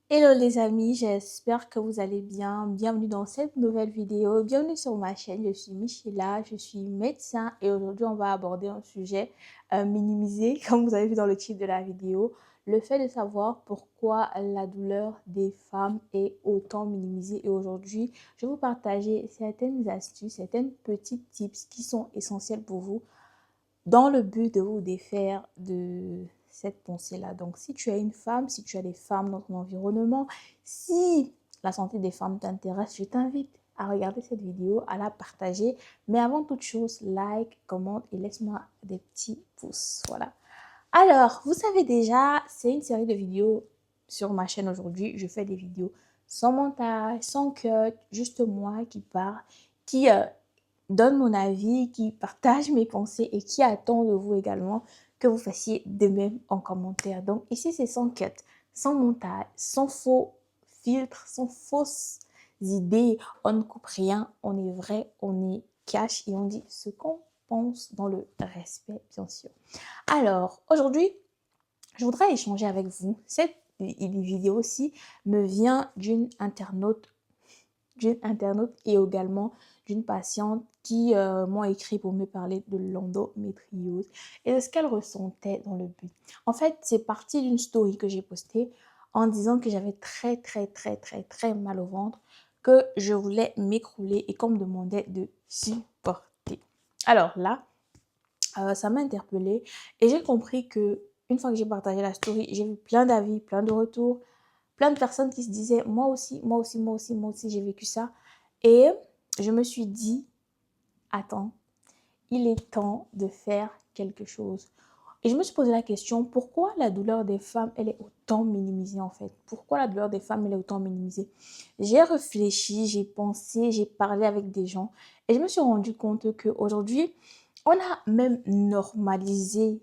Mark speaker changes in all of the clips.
Speaker 1: Hello les amis, j'espère que vous allez bien. Bienvenue dans cette nouvelle vidéo. Bienvenue sur ma chaîne. Je suis Michela, je suis médecin et aujourd'hui on va aborder un sujet minimisé, comme vous avez vu dans le titre de la vidéo, le fait de savoir pourquoi la douleur des femmes est autant minimisée. Et aujourd'hui, je vais vous partager certaines astuces, certaines petites tips qui sont essentielles pour vous dans le but de vous défaire de cette pensée-là. Donc, si tu es une femme, si tu as des femmes dans ton environnement, si la santé des femmes t'intéresse, je t'invite à regarder cette vidéo, à la partager. Mais avant toute chose, like, commente et laisse-moi des petits pouces. Voilà. Alors, vous savez déjà, c'est une série de vidéos sur ma chaîne aujourd'hui. Je fais des vidéos sans montage, sans cut, juste moi qui parle, qui donne mon avis, qui partage mes pensées et qui attend de vous également que vous fassiez de même en commentaire. Donc ici, c'est sans cut, sans montage, sans faux filtres, sans fausses idées. On ne coupe rien, on est vrai, on est cash et on dit ce qu'on pense dans le respect, bien sûr. Alors, aujourd'hui, je voudrais échanger avec vous. Cette vidéo aussi me vient d'une internaute et également d'une patiente qui m'ont écrit pour me parler de l'endométriose et de ce qu'elle ressentait dans le but. En fait, c'est parti d'une story que j'ai postée en disant que j'avais très, très, très, très, très mal au ventre, que je voulais m'écrouler et qu'on me demandait de supporter. Alors là, ça m'a interpellée et j'ai compris que une fois que j'ai partagé la story, j'ai vu plein d'avis, plein de retours, plein de personnes qui se disaient moi aussi, moi aussi, moi aussi, moi aussi, j'ai vécu ça. Et je me suis dit, attends, il est temps de faire quelque chose. Et je me suis posé la question, pourquoi la douleur des femmes, elle est autant minimisée en fait? Pourquoi la douleur des femmes, elle est autant minimisée? J'ai réfléchi, j'ai pensé, j'ai parlé avec des gens et je me suis rendu compte qu'aujourd'hui, on a normalisé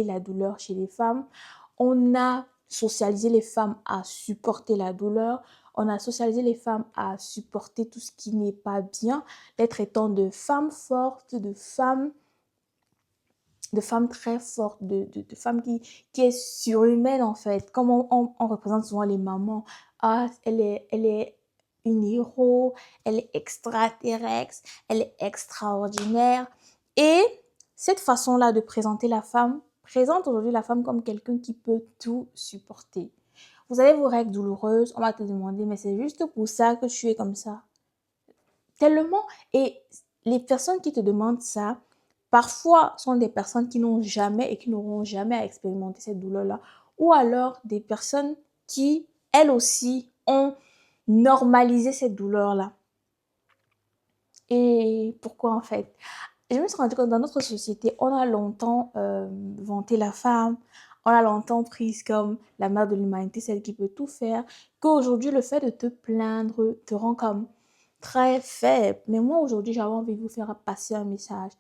Speaker 1: la douleur chez les femmes. On a socialisé les femmes à supporter la douleur. On a socialisé les femmes à supporter tout ce qui n'est pas bien, les traitant de femmes fortes, de femmes très fortes, de femmes qui est surhumaine en fait. Comme on représente souvent les mamans. Ah, elle est une héros, elle est extraterrestre, elle est extraordinaire. Et cette façon-là de présenter la femme présente aujourd'hui la femme comme quelqu'un qui peut tout supporter. Vous avez vos règles douloureuses, on va te demander, mais c'est juste pour ça que tu es comme ça. Tellement. Et les personnes qui te demandent ça, parfois sont des personnes qui n'ont jamais et qui n'auront jamais à expérimenter cette douleur-là. Ou alors des personnes qui, elles aussi, ont normalisé cette douleur-là. Et pourquoi en fait? Je me suis rendu compte que dans notre société, on a longtemps vanté la femme, on a longtemps prise comme la mère de l'humanité, celle qui peut tout faire, qu'aujourd'hui, le fait de te plaindre te rend comme très faible. Mais moi, aujourd'hui, j'avais envie de vous faire passer un message.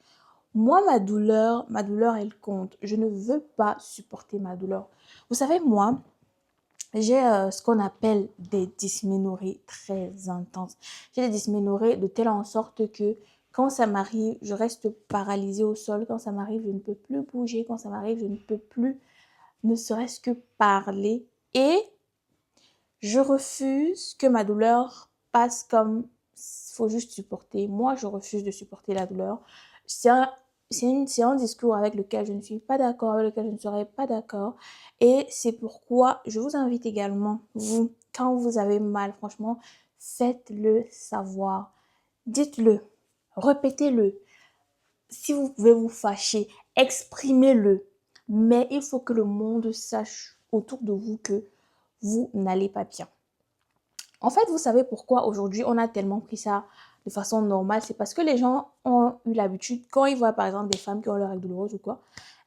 Speaker 1: Moi, ma douleur, elle compte. Je ne veux pas supporter ma douleur. Vous savez, moi, j'ai ce qu'on appelle des dysménorrhées très intenses. J'ai des dysménorrhées de telle en sorte que quand ça m'arrive, je reste paralysée au sol. Quand ça m'arrive, je ne peux plus bouger. Quand ça m'arrive, je ne peux plus ne serait-ce que parler. Et je refuse que ma douleur passe comme faut juste supporter. Moi, je refuse de supporter la douleur. C'est un, c'est un discours avec lequel je ne suis pas d'accord, avec lequel je ne serai pas d'accord. Et c'est pourquoi je vous invite également, vous, quand vous avez mal, franchement, faites-le savoir. Dites-le, répétez-le. Si vous pouvez vous fâcher, exprimez-le. Mais il faut que le monde sache autour de vous que vous n'allez pas bien. En fait, vous savez pourquoi aujourd'hui on a tellement pris ça de façon normale, c'est parce que les gens ont eu l'habitude, quand ils voient par exemple des femmes qui ont leurs règles douloureuses ou quoi,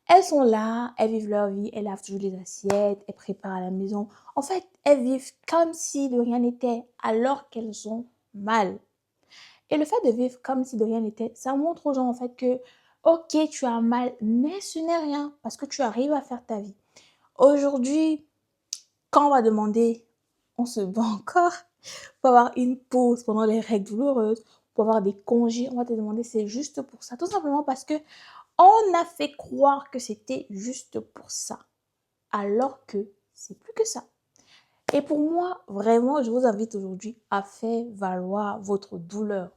Speaker 1: elles sont là, elles vivent leur vie, elles lavent toujours les assiettes, elles préparent à la maison. En fait, elles vivent comme si de rien n'était, alors qu'elles ont mal. Et le fait de vivre comme si de rien n'était, ça montre aux gens en fait que, ok, tu as mal, mais ce n'est rien, parce que tu arrives à faire ta vie. Aujourd'hui, quand on va demander, on se bat encore, pour avoir une pause pendant les règles douloureuses, pour avoir des congés, on va te demander, c'est juste pour ça. Tout simplement parce que on a fait croire que c'était juste pour ça, alors que c'est plus que ça. Et pour moi, vraiment, je vous invite aujourd'hui à faire valoir votre douleur.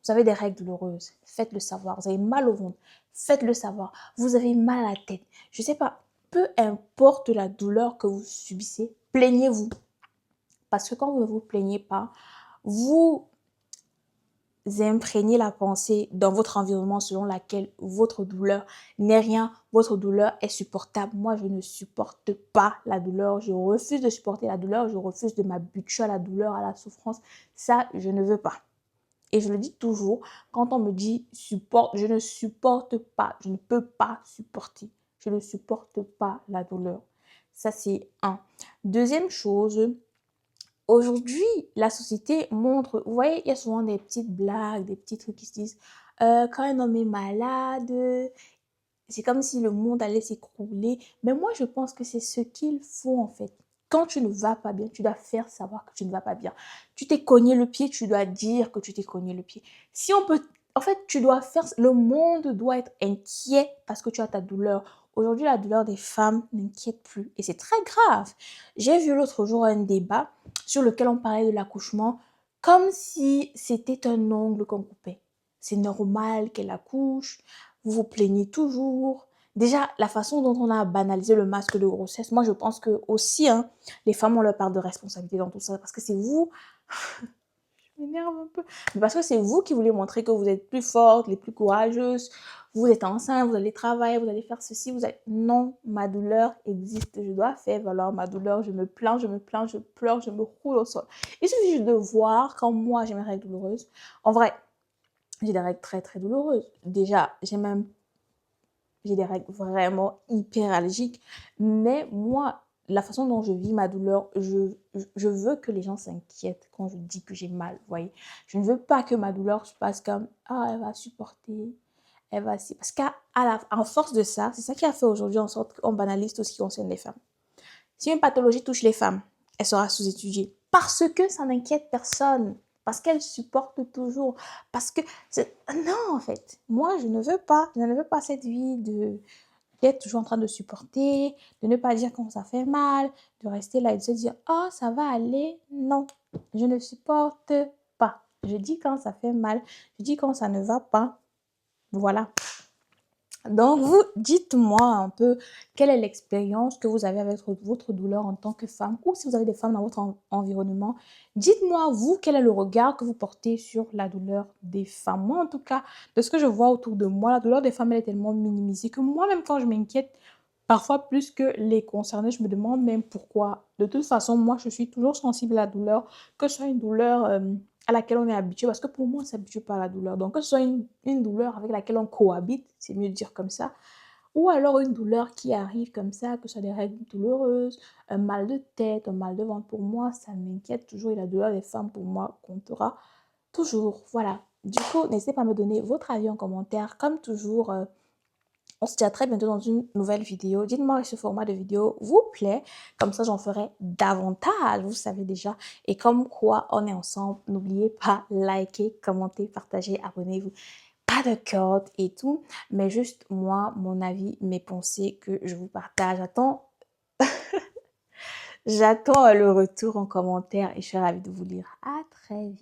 Speaker 1: Vous avez des règles douloureuses, faites-le savoir. Vous avez mal au ventre, faites-le savoir. Vous avez mal à la tête. Je ne sais pas, peu importe la douleur que vous subissez, plaignez-vous. Parce que quand vous ne vous plaignez pas, vous imprégnez la pensée dans votre environnement selon laquelle votre douleur n'est rien, votre douleur est supportable. Moi, je ne supporte pas la douleur, je refuse de supporter la douleur, je refuse de m'habituer à la douleur, à la souffrance. Ça, je ne veux pas. Et je le dis toujours, quand on me dit supporte, je ne supporte pas, je ne peux pas supporter. Je ne supporte pas la douleur. Ça, c'est un. Deuxième chose, aujourd'hui, la société montre, vous voyez, il y a souvent des petites blagues, des petits trucs qui se disent, quand un homme est malade, c'est comme si le monde allait s'écrouler. Mais moi, je pense que c'est ce qu'il faut en fait. Quand tu ne vas pas bien, tu dois faire savoir que tu ne vas pas bien. Tu t'es cogné le pied, tu dois dire que tu t'es cogné le pied. Si on peut, en fait, tu dois faire, le monde doit être inquiet parce que tu as ta douleur. Aujourd'hui, la douleur des femmes n'inquiète plus et c'est très grave. J'ai vu l'autre jour un débat sur lequel on parlait de l'accouchement comme si c'était un ongle qu'on coupait. C'est normal qu'elle accouche, vous vous plaignez toujours. Déjà, la façon dont on a banalisé le masque de grossesse, moi je pense que aussi, hein, les femmes ont leur part de responsabilité dans tout ça, parce que c'est vous, je m'énerve un peu, mais parce que c'est vous qui voulez montrer que vous êtes plus fortes, les plus courageuses, vous êtes enceinte, vous allez travailler, vous allez faire ceci, vous allez... Non, ma douleur existe, je dois faire valoir ma douleur, je me plains, je pleure, je me roule au sol. Il suffit juste de voir quand moi j'ai mes règles douloureuses. En vrai, j'ai des règles très très douloureuses. Déjà, j'ai des règles vraiment hyper allergiques. Mais moi, la façon dont je vis ma douleur, je veux que les gens s'inquiètent quand je dis que j'ai mal, vous voyez. Je ne veux pas que ma douleur se passe comme, ah, elle va supporter, elle va... Parce qu'en force de ça, c'est ça qui a fait aujourd'hui en sorte qu'on banalise tout ce qui concerne les femmes. Si une pathologie touche les femmes, elle sera sous-étudiée parce que ça n'inquiète personne, parce qu'elles supportent toujours, parce que... Non, en fait, moi, je ne veux pas cette vie de d'être toujours en train de supporter, de ne pas dire quand ça fait mal, de rester là et de se dire, oh, ça va aller. Non, je ne supporte pas. Je dis quand ça fait mal, je dis quand ça ne va pas. Voilà. Donc, vous, dites-moi un peu quelle est l'expérience que vous avez avec votre douleur en tant que femme, ou si vous avez des femmes dans votre environnement, dites-moi, vous, quel est le regard que vous portez sur la douleur des femmes. Moi, en tout cas, de ce que je vois autour de moi, la douleur des femmes, elle est tellement minimisée que moi-même, quand je m'inquiète, parfois plus que les concernés, je me demande même pourquoi. De toute façon, moi, je suis toujours sensible à la douleur, que ce soit une douleur à laquelle on est habitué, parce que pour moi, on ne s'habitue pas à la douleur. Donc, que ce soit une douleur avec laquelle on cohabite, c'est mieux de dire comme ça, ou alors une douleur qui arrive comme ça, que ce soit des règles douloureuses, un mal de tête, un mal de ventre, pour moi, ça m'inquiète toujours, et la douleur des femmes, pour moi, comptera toujours. Voilà. Du coup, n'hésitez pas à me donner votre avis en commentaire. Comme toujours, on se dit à très bientôt dans une nouvelle vidéo. Dites-moi si ce format de vidéo vous plaît. Comme ça, j'en ferai davantage, vous savez déjà. Et comme quoi, on est ensemble. N'oubliez pas, liker, commenter, partager, abonnez-vous. Pas de code et tout, mais juste moi, mon avis, mes pensées que je vous partage. J'attends le retour en commentaire et je serai ravie de vous lire. À très vite.